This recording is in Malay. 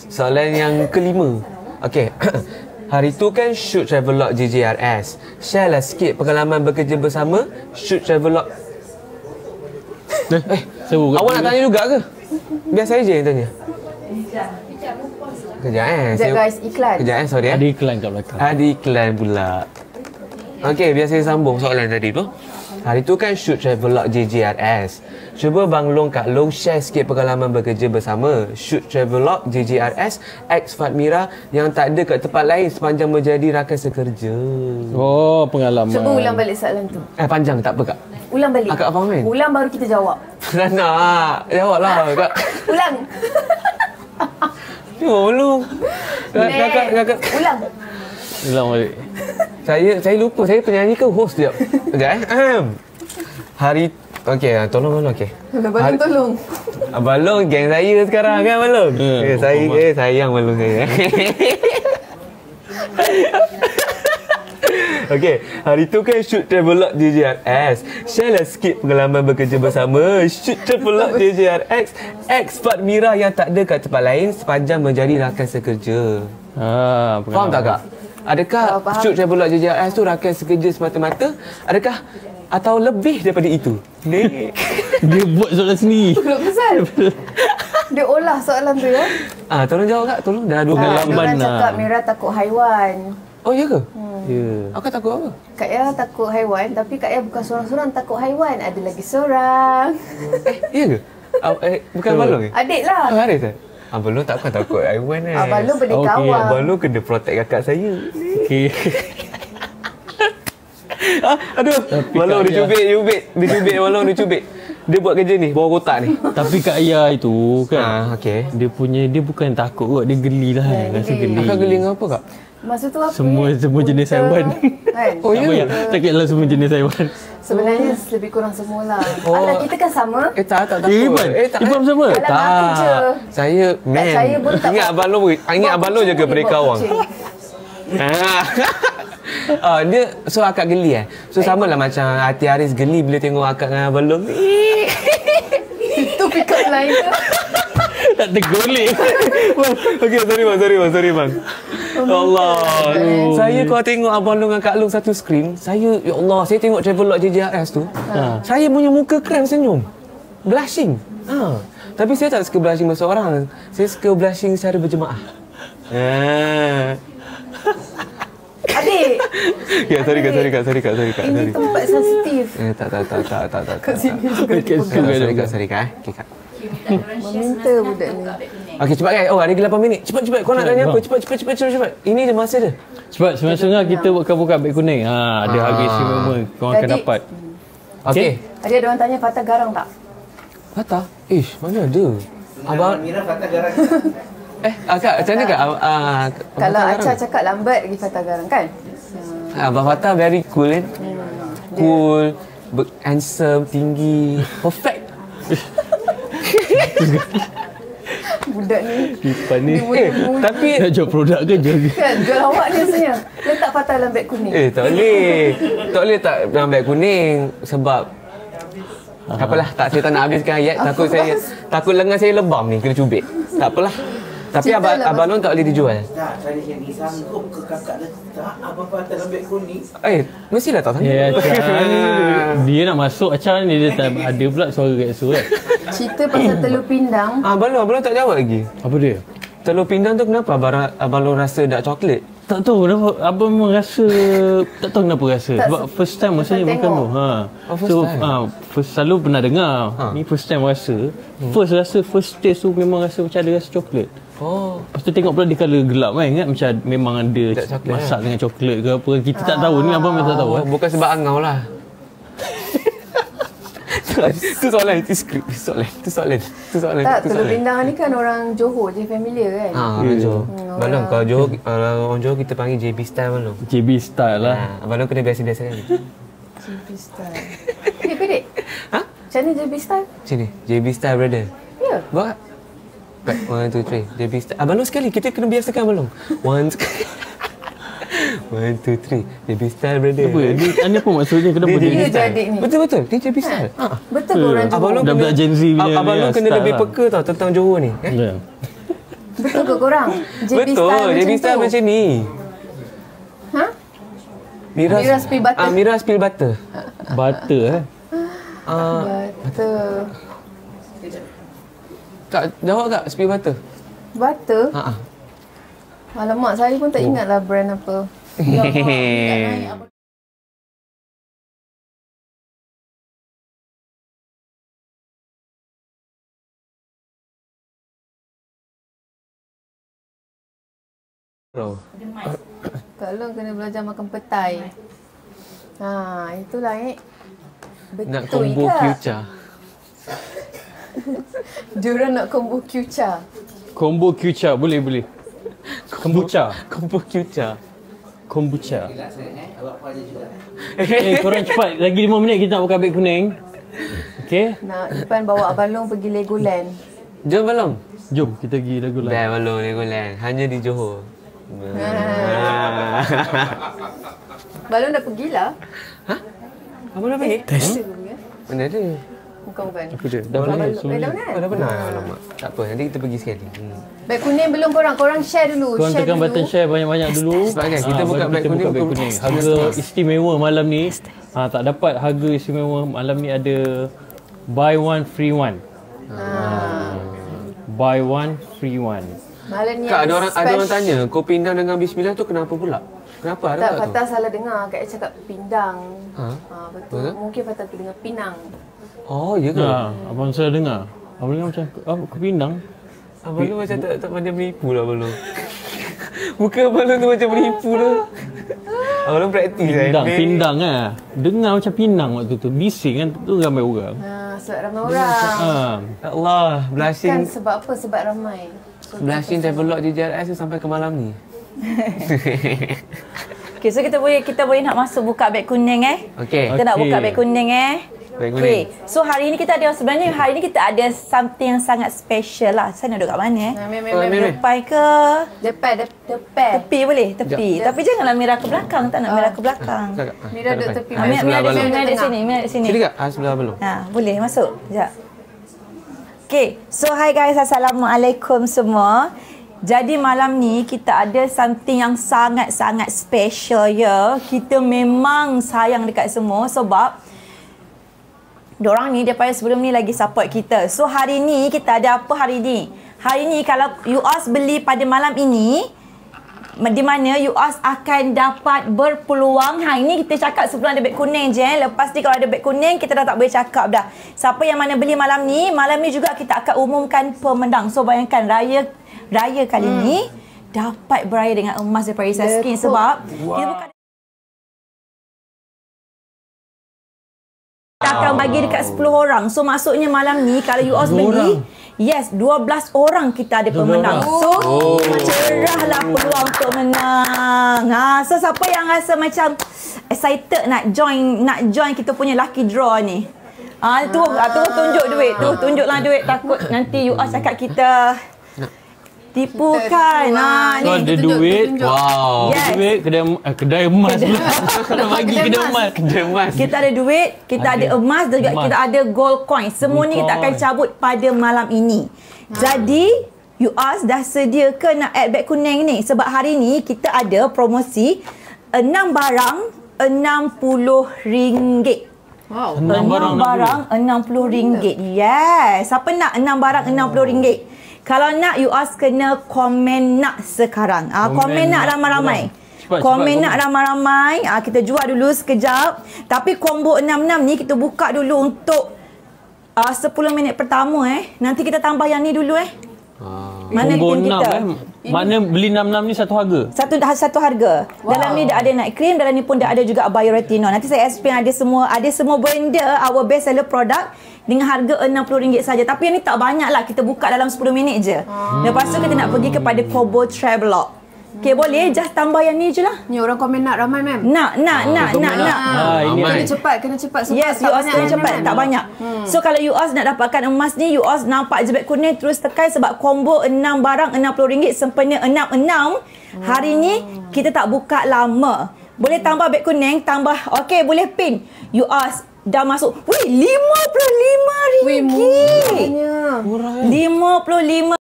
Soalan yang kelima. Okey. Hari tu kan shoot Travelog JJRS. Share lah sikit pengalaman bekerja bersama shoot Travelog. Awak nak tanya juga ke? Biar saya je yang tanya. Kejap guys, iklan. Kejap sorry Ada iklan kat belakang. Ada iklan pula. Okey, biar saya sambung soalan tadi tu. Hari tu kan shoot Travelog JJRS. Cuba Bang Long Kak Long share sikit pengalaman bekerja bersama shoot Travelog JJRS X Fatmira yang tak ada kat tempat lain sepanjang menjadi rakan sekerja. Oh, pengalaman. Cuba ulang balik soalan tu. Panjang tak apa Kak? Ulang balik. Akak faham kan? Ulang baru kita jawab. Tak nak. Jawablah Kak. Ulang. Belum. Kakak. Ulang. Ulang balik. Saya lupa. Saya penyanyi ke host sekejap. Sekejap Hari... Okey, tolong. Okey. Abang tolong. Abang Long geng saya sekarang kan Abang Long? Sayang Abang Long saya. Okey, hari tu kan shoot Travelog JJRS. Share lah sikit pengalaman bekerja bersama shoot Travelog JJRS X Fatmira yang tak ada kat tempat lain sepanjang menjadi rakan sekerja. Faham tak Kak? Adakah shoot Travelog JJRS tu rakan sekerja semata-mata? Adakah atau lebih daripada itu? Dia buat soalan sendiri. Belum pasal. Dia olah soalan tu ya. Tolong jawab Kak, tolong. Dah 2 pengalaman orang cakap Mira takut haiwan. Oh ya ke? Ya. Akak takut apa? Kak Ya takut haiwan, tapi Kak Ya bukan seorang-seorang takut haiwan. Ada lagi seorang. Ya ke? Bukan Abang Long ke? Adik lah. Adik tak? Abang Long takkan takut haiwan Abang Long berdekawang. Abang Long kena protect kakak saya. Okey. Aduh, Abang Long dia cubit. Dia buat kerja ni, bawa kotak ni. Tapi Kak Ayah itu kan, okey. dia bukan takut kot, dia geli lah. Rasa geli. Akak geli dengan apa Kak? Masa tu apa? Semua jenis haiwan. Kan? Oh ya? Tak kira lah semua jenis haiwan. Sebenarnya lebih kurang semualah. Alah, kita kan sama. Tak takut. Iban sama? Alah, aku je. Saya, saya pun tak ingat Abang Long jaga berdekawang. Dia so akak geli So sama lah macam Hati Haris geli bila tengok akak dengan Abang Long. Itu pick up line tu. Tak tergolek. Okey, sorry bang. Allah. Saya kalau tengok Abang Long dengan Kak Long satu skrin, saya ya Allah, saya tengok Travelog JJRS tu. Saya punya muka krem senyum. Blushing. Tapi saya tak suka blushing masa orang. Saya suka blushing secara berjemaah. Adik. Ya, sorry kak. Ini tempat sensitif. Tak. Kat sini juga. Sorry kak. Okey kak. Meminta budak ni. Okey, cepat kan. Oh, ada 8 minit. Cepat. Kau nak tanya apa? Cepat. Ini dia masa dia. Cepat, semasa kita buka beg kuning. Ada harga istimewa kau akan dapat. Okey. Ada orang tanya Fatah garang tak? Fatah? Mana ada? Abang Mira Fatah garang. Kak, macam mana kak? Kalau Acha cakap lambat lagi Fatah garang kan? Abang Fatah very cool kan? Cool, handsome, tinggi, perfect. Budak ni. Tipan ni. Tapi nak jual produk ke jual? Kan, jual awak ni rasanya. Letak Fatah dalam beg kuning. Tak boleh tak dalam beg kuning sebab apalah, saya tak nak habiskan ayat. Takut lengan saya lebam ni kena cubit. Tak apalah. Tapi Abang Long tak boleh dijual. Tak, saya jadi sanggup ke kakak letak Abang Fatah dalam beg kuning. Mestilah tak sanggup. Ya, dia nak masuk Acar ni, dia tak ada pula suara kat surat. Cerita pasal telur pindang. Abang Long tak jawab lagi. Apa dia? Telur pindang tu kenapa Abang Long rasa dark coklat? Tak tahu kenapa abang memang rasa, tak tahu kenapa rasa. Sebab first time rasanya makan tu. First selalu pernah dengar. Ni first time rasa. First taste tu memang rasa macam ada rasa coklat. Lepas tu tengok pula dia colour gelap kan, ingat macam memang ada masak dengan coklat ke apa. Kita tak tahu, ni abang memang tak tahu. Bukan sebab angau lah. Itu soalan, itu skrip. Itu soalan. Tak, telur pindang ni kan orang Johor je, familiar kan? Orang Johor. Abang kalau Johor, orang Johor kita panggil JB Style Abang Long. JB Style lah. Abang Long kena biasa-biasa kan. JB Style. Pedek? Macam mana JB Style? Sini, JB Style brother. Ya? Buat. 1, 2, 3, JB Style. Abang Long sekali, kita kena biasakan Abang Long. 1, 2, 3, JB Style brother. Ini apa maksudnya? Kenapa dia jadi ni? Betul, dia JB Style. Betul ke orang Johor? Abang Long Dah kena Gen Z punya. Abang Long kena lebih peka tau tentang Johor ni. Betul ke korang? JB Betul, style JB style macam ni. Ha? Mira spill butter. Mira spill butter. Butter Butter. Tak jawab tak spill butter? Butter? Ha. Alamak, saya pun tak ingatlah brand apa. Kalau kena belajar makan petai. Itulah betul Nak combo ke? Kyucha. Diorang nak combo Kyucha. Combo Kyucha. Boleh. Kombucha. Combo Kyucha. Kombucha. Korang cepat. Lagi 5 minit kita nak buka beg kuning. Okay? Nak Ipan bawa Balong pergi Legoland. Jom Balong. Jom kita pergi Legoland. Dah Balong Legoland. Hanya di Johor. Balong dah pergilah. Apa dah pergi? Mana ada? Bukan. Apa dia? Dah pernah Dah sebelum pernah? Dah pernah. Alamak. Tak apa, nanti kita pergi sekali. Beg kuning belum korang share dulu. Korang tekan button share banyak-banyak dulu. Sebab kan kita buka beg kuning. Harga istimewa malam ni. Tak dapat harga istimewa malam ni ada buy one free one. Buy one free one. Malam ni Kak, ada orang tanya, kau pindang dengan bismillah tu kenapa pula? Kenapa? Ada tak, tak Fatah tu? salah dengar. Kak cakap pindang. Betul. Betul? Mungkin Fatah terdengar pinang. Oh, ya ke? Abang saya dengar. Abang dengar macam kau pindang. Abang lu macam tak pandai menipu lah Abang lu. Muka Abang lu tu macam menipu tu. Abang lu praktis Pindang dengar macam pinang waktu tu. Bising kan tu ramai orang. Sebab ramai orang. Allah, blushing. Kan sebab apa? Sebab ramai. Blushing Travelog JJRS tu sampai ke malam ni. Okay, so kita boleh nak masuk buka beg kuning Okey. Kita nak buka beg kuning Beg kuning. Okay, so hari ni kita ada something yang sangat special lah. Saya nak duduk kat mana Depan ke? Depan. Tepi boleh? Tepi. Tapi janganlah Mira ke belakang. Tak nak Mira ke belakang. Mira duduk tepi. Mira duduk sini. Sini kak? Sebelah Abang lu. Boleh masuk. Sekejap. Okay, so hi guys, Assalamualaikum semua. Jadi malam ni kita ada something yang sangat-sangat special ya. Kita memang sayang dekat semua sebab diorang ni daripada sebelum ni lagi support kita. So hari ni kita ada apa hari ni? Hari ni kalau you all beli pada malam ini, di mana you all akan dapat berpeluang. Ini kita cakap sebelum ada beg kuning je. Lepas ni kalau ada beg kuning, kita dah tak boleh cakap dah. Siapa yang mana beli malam ni juga kita akan umumkan pemenang. So bayangkan raya kali ni dapat beraya dengan emas daripada Risa Skin. Sebab kita bukan kita akan bagi dekat 10 orang. So maksudnya malam ni kalau you all beli, yes, 12 orang kita ada pemenang. So cerahlah peluang untuk menang. So siapa yang rasa macam excited nak join kita punya lucky draw ni? Tu tunjuk duit. Tunjuklah duit, takut nanti you all cakap kita tipu kan. So ada duit. Wow. Yes. Duit kedai emas pula. Nak bagi kedai emas. Kita ada duit, kita ada emas dan juga kita ada gold coin. Semua ni kita akan cabut pada malam ini. Jadi you all dah sedia ke nak add beg kuning ni? Sebab hari ni kita ada promosi 6 barang RM60. Wow. 6 barang RM60. Yes. Siapa nak 6 barang RM60? Kalau nak, you all kena komen nak sekarang. Komen nak ramai-ramai. Komen nak ramai-ramai. Kita jual dulu sekejap. Tapi combo 66 ni kita buka dulu untuk 10 minit pertama Nanti kita tambah yang ni dulu Mana combo tim 6 kita? Mana beli 66 ni satu harga? Satu harga. Wow. Dalam ni dah ada night cream, dalam ni pun dah ada juga bioretinol. Nanti saya explain ada semua benda our best seller product dengan harga RM60 saja. Tapi yang ni tak banyak lah. Kita buka dalam 10 minit je. Lepas tu kita nak pergi kepada combo Travelog. Okay, boleh just tambah yang ni je lah. Ni orang komen nak ramai mem. Nak. Ini Kena cepat sebab yes, you all kena cepat, tak banyak. So kalau you all nak dapatkan emas ni, you all nampak je beg kuning, terus tekan sebab combo 6 barang RM60 sempena 66. Hari ni kita tak buka lama. Boleh tambah beg kuning, tambah. Okey, boleh pin. You all dah masuk. Wih, RM55. Wih, murahnya. RM55.